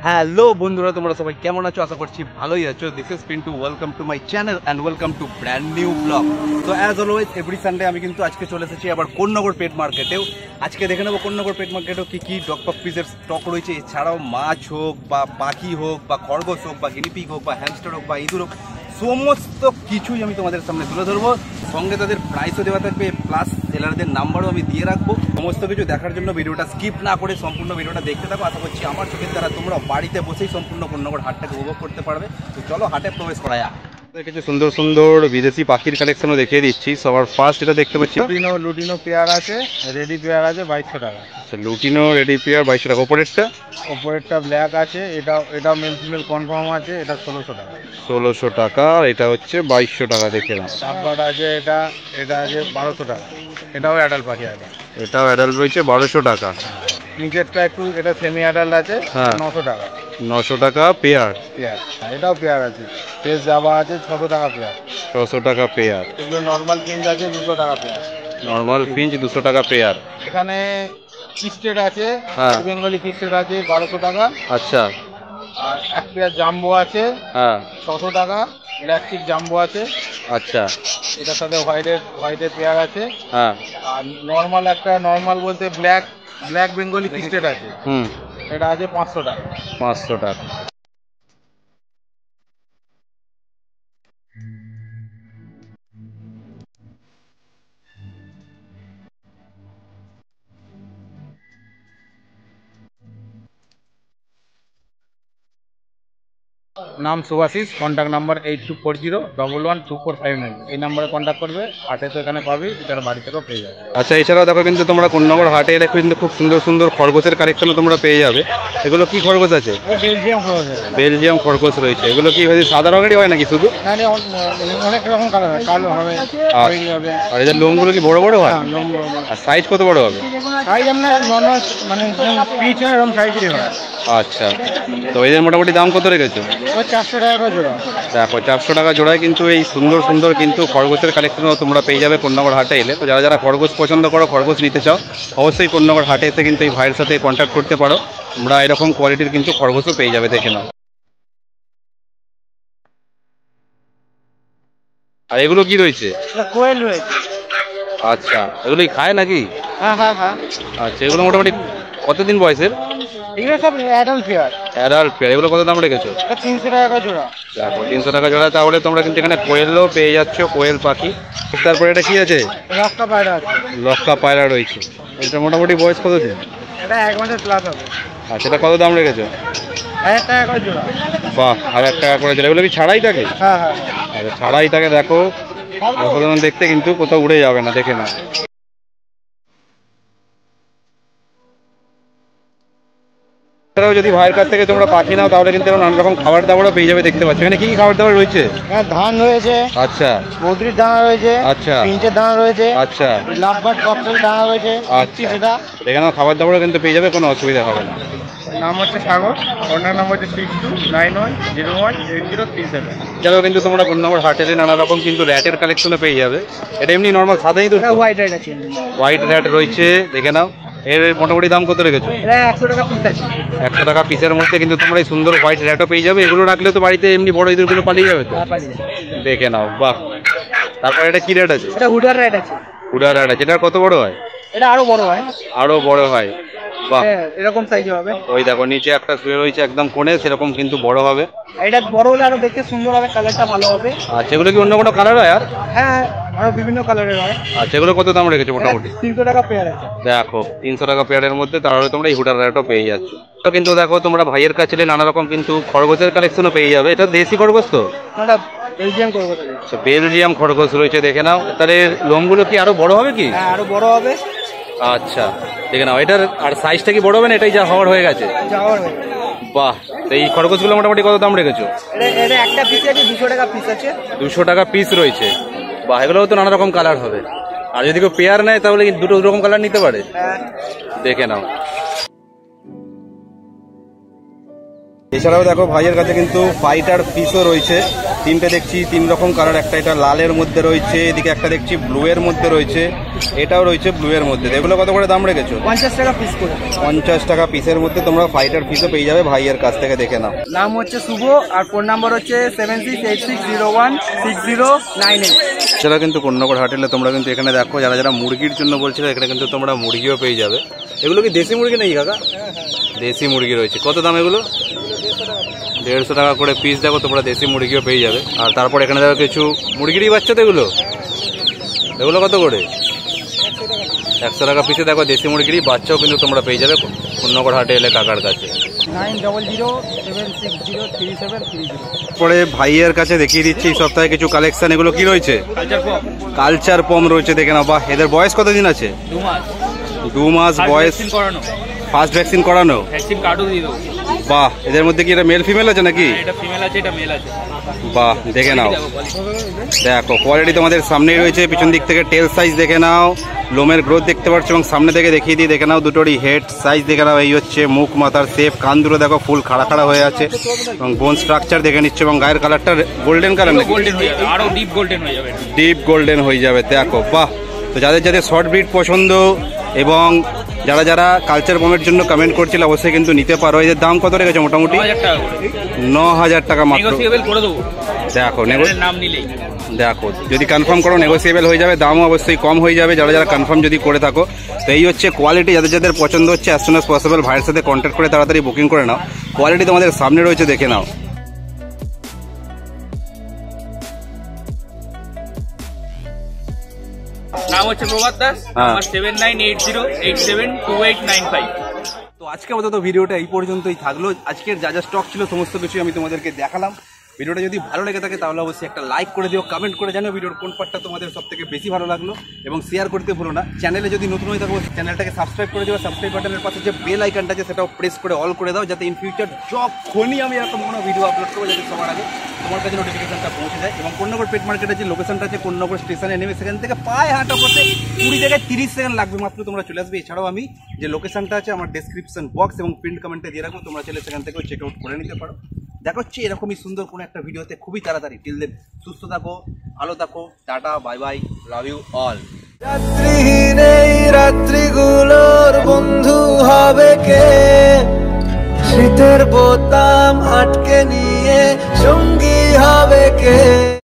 Hello বন্ধুরা, তোমরা সবাই কেমন আছো? আশা করছি ভালোই আছো। This is Pintu, welcome to my channel and welcome to brand new blog. তো অ্যাজ অলওয়েজ এভরি সানডে আমি কিন্তু আজকে চলে এসেছি আবার কোন্নগর পেট মার্কেটেও। আজকে দেখে নেবো কোন্নগর পেট মার্কেটেও কী কী ডগ পগ পিসের স্টক রয়েছে। এছাড়াও মাছ হোক বা পাখি হোক বা খরগোশ হোক বা গিনিপিগ হোক বা হ্যামস্টার হোক বা ইঁদুর হোক, সমস্ত কিছুই আমি তোমাদের সামনে তুলে ধরবো। সঙ্গে তাদের প্রাইসও দেওয়া থাকবে, প্লাস সেলারদের নাম্বারও আমি দিয়ে রাখবো। সমস্ত কিছু দেখার জন্য ভিডিওটা স্কিপ না করে সম্পূর্ণ ভিডিওটা দেখতে থাকো। আশা করছি আমার চোখের দ্বারা তোমরা বাড়িতে বসেই সম্পূর্ণ কোন্নগর হাটটাকে উপভোগ করতে পারবে। তো চলো হাটে প্রবেশ করা যাক। কিছু সুন্দর সুন্দর বিদেশি পাখির কালেকশনও দেখিয়ে দিচ্ছি। সবার ফার্স্ট যেটা দেখতে পাচ্ছি লুটিনো পেয়ার আছে, রেডি পেয়ার আছে 2200 টাকা। আচ্ছা, লুটিনো রেডি পেয়ার 2200 টাকা। ওপরেরটা ব্ল্যাক আছে, এটা মেল ফিমেল কনফার্ম আছে, এটা 1600 টাকা। 1600 টাকা, এটা হচ্ছে 2200 টাকা। দেখে নাও। তারপর আছে এটা আছে 1200 টাকা। এটাও অ্যাডাল্ট পাখি আছে, এটাও অ্যাডাল্ট রয়েছে 1200 টাকা। নিচেরটা একটু এটা সেমি অ্যাডাল্ট আছে, 900 টাকা। 900 টাকা পেয়ার। এটাও পেয়ার আছে, পেস যাওয়া আছে 600 টাকা পেয়ার। 600 টাকা পেয়ার। এগুলো নর্মাল ফিঞ্চ আছে 200 টাকা পেয়ার। নর্মাল ফিঞ্চ 200 টাকা পেয়ার। এখানে কিস্টেড আছে, বেঙ্গলি কিস্টেড আছে 1200 টাকা। আচ্ছা। আর এক পেয়ার জাম্বো আছে 600 টাকা। ইলাস্টিক জাম্বো আছে। আচ্ছা। এটার সাথে হোয়াইটের পেয়ার আছে। আর নর্মাল বলতে ব্ল্যাক বেঙ্গলি কিস্টেড আছে। এটা আছে 500 টাকা। 500 টাকা। নাম সুভাশিস, কন্ট্যাক্ট নাম্বার 8240112459। এই নাম্বারে কন্ট্যাক্ট করবে। হাটে তো এখানে পাবি, এটার বাড়ি থেকেও পেয়ে যাবে। আচ্ছা, এছাড়াও দেখো কিন্তু তোমরা কোন্নগর হাটে এলে কিন্তু খুব সুন্দর সুন্দর খরগোশের কালেকশনও তোমরা পেয়ে যাবে। এগুলো কি খরগোশ আছে? বেলজিয়াম খরগোশ আছে। বেলজিয়াম খরগোশ রয়েছে। এগুলো কি সাদা রঙেরই হয় নাকি শুধু? অনেক রকম কালার হয়, কালো হবে, আর এদের লোমগুলো কি বড় বড় হয়? আর সাইজ কত বড় হবে? সাইজ আমরা নর্মাল মানে পিচ হয়, এরকম সাইজেরই হয়। আচ্ছা, তো এদের মোটামুটি দাম কত রেখেছো? 400 টাকা জোড়া। দেখো, 400 টাকা জোড়ায় কিন্তু এই সুন্দর সুন্দর কিন্তু খরগোশের কালেকশনও তোমরা পেয়ে যাবে কোন্নগর হাটে এলে। তো যারা যারা খরগোশ পছন্দ করো, খরগোশ নিতে চাও, অবশ্যই কোন্নগর হাটে এসে কিন্তু এই ভাইয়ের সাথে কন্ট্যাক্ট করতে পারো। তোমরা এরকম কোয়ালিটির কিন্তু খরগোশও পেয়ে যাবে, দেখে নাও। আর এগুলো কি রয়েছে? কোয়েল রয়েছে। আচ্ছা, এগুলো কি খায় নাকি? হ্যাঁ। আচ্ছা, এগুলো মোটামুটি কতদিন বয়সের? এগুলো সব অ্যাডাল্ট পেয়ার। Adult pair. এগুলো কত দাম রেখেছো? 300 টাকা জোড়া। দেখো, 300 টাকা জোড়া। তাহলে তোমরা কিন্তু এখানে কোয়েলও পেয়ে যাচ্ছ, কোয়েল পাখি। তারপরে এটা কি আছে? লক্কা পায়রা আছে। লক্কা পায়রা রয়েছে। এটা মোটামুটি বয়স কত দিন? এটা 1 মাসের প্লাস হবে। আচ্ছা, এটা কত দাম রেখেছো? 1000 টাকা করে জোড়া। বাহ, 1000 টাকা করে জোড়া। এগুলো কি ছাড়াই থাকে? হ্যাঁ। আচ্ছা, ছাড়াই থাকে। দেখো, অসাধারণ দেখতে, কিন্তু কোথাও উড়ে যাবে না, দেখে না। এছাড়াও যদি ভাইয়ের কাছ থেকে তোমরা পাখি নাও, তাহলে কিন্তু নানা রকম খাবার দাবারও পেয়ে যাবে, দেখতে পাচ্ছ। এখানে কি কি খাবার দাবার রয়েছে? ধান রয়েছে। আচ্ছা। বদ্রির দানা রয়েছে। আচ্ছা। পিঞ্চের দানা রয়েছে। আচ্ছা। লাভবার্ড ককটেল দানা রয়েছে। আচ্ছা, সেটা এখানে খাবার দাবারও কিন্তু পেয়ে যাবে, কোনো অসুবিধা হবে না। নাম হচ্ছে সাগর, কন্ট্যাক্ট নাম্বার হচ্ছে 6291018037। এছাড়াও কিন্তু তোমরা কোন্নগর হাটে নানা রকম কিন্তু র্যাটের কালেকশনও পেয়ে যাবে। এটা এমনি নর্মাল সাদাই তো? হোয়াইট র্যাট আছে। হোয়াইট র্যাট রয়েছে, দেখে নাও। এর মোটামুটি দাম কত রেখেছো? এটা 100 টাকা পিস আছে। 100 টাকা পিসের মধ্যে কিন্তু তোমরা এই সুন্দর হোয়াইট র্যাটও পেয়ে যাবে। এগুলো রাখলে তো বাড়িতে এমনি বড় ইঁদুরগুলো পালিয়ে যাবে তো, দেখে নাও। বাহ। তারপর এটা কি র্যাট আছে? এটা হুডার র্যাট আছে। হুডার র্যাট আছে। এটা কত বড় হয়? এটা আরো বড় হয়। আরো বড় হয়। বাহ, এরকম সাইজ হবে। ওই দেখো, নিচে একটা শুয়ে রয়েছে একদম কোণে, সেরকম কিন্তু বড় হবে। এটা বড় হলে আরো দেখতে সুন্দর হবে, কালারটা ভালো হবে। আচ্ছা, এগুলো কি অন্য কোনো কালার হয়? আর হ্যাঁ, আরো বিভিন্ন কালারের হয়। আচ্ছা, এগুলো কত দাম রেখেছো মোটামুটি? 300 টাকা পেয়ার আছে। দেখো, 300 টাকা পেয়ারের মধ্যে তাহলে তোমরা এই হুডার র্যাটও পেয়ে যাচ্ছ। তো কিন্তু দেখো, তোমরা ভাইয়ের কাছে নানা রকম কিন্তু খরগোশের কালেকশনও পেয়ে যাবে। এটা দেশি খরগোশ তো? এটা বেলজিয়াম খরগোশ। আচ্ছা, বেলজিয়াম খরগোশ রয়েছে, দেখে নাও। তাহলে লোমগুলো কি আরো বড় হবে কি? হ্যাঁ, আরো বড় হবে। আচ্ছা, দেখে নাও। এটার আর সাইজটা কি বড় হবে না? এটাই যা হওয়ার হয়ে গেছে। বাহ, তো এই খরগোশগুলো মোটামুটি কত দাম রেখেছো? এটা একটা পিস আছে 200 টাকা পিস আছে। 200 টাকা পিস রয়েছে। বাহ, এগুলোও তো নানা রকম কালার হবে। আর যদি কেউ পেয়ার নেয়, তাহলে কি দুটো রকম কালার নিতে পারে? দেখে নাও। এছাড়াও দেখো ভাইয়ের কাছে কিন্তু ফাইটার পিসও রয়েছে, তিনটে দেখছি 3 রকম কালার, একটা এটা লালের মধ্যে রয়েছে, এদিকে একটা দেখছি ব্লু এর মধ্যে রয়েছে, এটাও রয়েছে ব্লু এর মধ্যে। এগুলো কত করে দাম রেখেছো? 50 টাকা পিস করে। 50 টাকা পিসের মধ্যে তোমরা ফাইটার পিসও পেয়ে যাবে ভাইয়ের কাছ থেকে, দেখে নাও। নাম হচ্ছে শুভ আর ফোন নাম্বার হচ্ছে 7686016098। সেটা কিন্তু কোন্নগর হাটেলে তোমরা কিন্তু এখানে দেখো, যারা যারা মুরগির জন্য বলছিলে এখানে কিন্তু তোমরা মুরগিও পেয়ে যাবে। এগুলো কি দেশি মুরগি নাকি কাকা? দেশি মুরগি রয়েছে। কত দাম এগুলো? 150 টাকা করে পিস। দেখো তোমরা দেশি মুরগিও পেয়ে যাবে। আর তারপর এখানে দেখো কিছু মুরগিরই বাচ্চা, তো এগুলো এগুলো কত করে? 100 টাকা পিসে। দেখো দেশি মুরগিরই বাচ্চাও কিন্তু তোমরা পেয়ে যাবে কোন্নগর হাটে এলে কাকার কাছে। 9007603730। পরে ভাইয়ের কাছে দেখিয়ে দিচ্ছি এই সপ্তাহে কিছু কালেকশন। এগুলো কি রয়েছে? কালচার পম রয়েছে, দেখে নাও। বাহ, এদের বয়স কতদিন আছে? 2 মাস বয়স। ফার্স্ট ভ্যাকসিন করানো? বাহ, এদের মধ্যে কি এটা মেল ফিমেল আছে নাকি? বাহ, দেখে নাও। দেখো কোয়ালিটি তোমাদের সামনেই রয়েছে। পিছন দিক থেকে টেল সাইজ দেখে নাও, লোমের গ্রোথ দেখতে পাচ্ছ, এবং সামনে থেকে দেখিয়ে দিই, দেখে নাও দুটোরই হেড সাইজ দেখে নাও। এই হচ্ছে মুখ, মাথার শেপ, কান দুটো দেখো ফুল খাড়া খাড়া হয়ে আছে, এবং বোন স্ট্রাকচার দেখে নিচ্ছে, এবং গায়ের কালারটা গোল্ডেন কালার, ডিপ গোল্ডেন হয়ে যাবে। দেখো বাহ। তো যাদের যাদের শর্ট ব্রিড পছন্দ এবং যারা যারা কালচার পমের জন্য কমেন্ট করছিল অবশ্যই কিন্তু নিতে পারো। এদের দাম কত রেখেছে? মোটামুটি 9000 টাকা মাত্র। দেখো দেখো যদি কনফার্ম করো নেগোসিয়েবল হয়ে যাবে, দামও অবশ্যই কম হয়ে যাবে যারা যারা কনফার্ম যদি করে থাকো। তো এই হচ্ছে কোয়ালিটি। যাদের যাদের পছন্দ হচ্ছে অ্যাজ সুন অ্যাজ পসিবল ভাইয়ের সাথে কন্ট্যাক্ট করে তাড়াতাড়ি বুকিং করে নাও। কোয়ালিটি তোমাদের সামনে রয়েছে, দেখে নাও। নাম হচ্ছে প্রভাত দাস, আমার 7980872895। তো আজকে আপাতত ভিডিওটা এই পর্যন্তই থাকলো। আজকের যা যা স্টক ছিল সমস্ত কিছু আমি তোমাদেরকে দেখালাম। ভিডিওটা যদি ভালো লেগে থাকে তাহলে অবশ্যই একটা লাইক করে দিও, কমেন্ট করে জানিও ভিডিওর কোন পার্টটা তোমাদের সব থেকে বেশি ভালো লাগলো, এবং শেয়ার করতে ভুলো না। চ্যানেলে যদি নতুন হয়ে থাকো চ্যানেলটাকে সাবস্ক্রাইব করে দিও, সাবস্ক্রাইব বাটনের পাশে যে বেল আইকনটা আছে সেটাও প্রেস করে অল করে দাও, যাতে ইন ফিউচার যখনই আমি এরকম কোনো ভিডিও আপলোড করবো যাতে সবার আগে তোমার কাছে নোটিফিকেশনটা পৌঁছে যায়। এবং কোন্নগর পেট মার্কেটের যে লোকেশনটা আছে কোন্নগর স্টেশনে নেমে সেখান থেকে পায়ে হাঁটা করতে 20 থেকে 30 সেকেন্ড লাগবে মাত্র, তোমরা চলে আসবে। এছাড়াও আমি যে লোকেশনটা আছে আমার ডেসক্রিপশন বক্স এবং প্রিন্ট কমেন্টে দিয়ে রাখবো, তোমরা চলে সেখান থেকেও চেক আউট করে নিতে পারো। দেখা হচ্ছে এরকমই সুন্দর কোনো একটা ভিডিওতে খুবই তাড়াতাড়ি। টিল দেন সুস্থ থাকো, ভালো থাকো, টাটা, bye bye, love you all. রাত্রিহীন এই রাত্রিগুলোর বন্ধু হবে কে? শীতের বোতাম আটকে নিয়ে সঙ্গী হবে কে?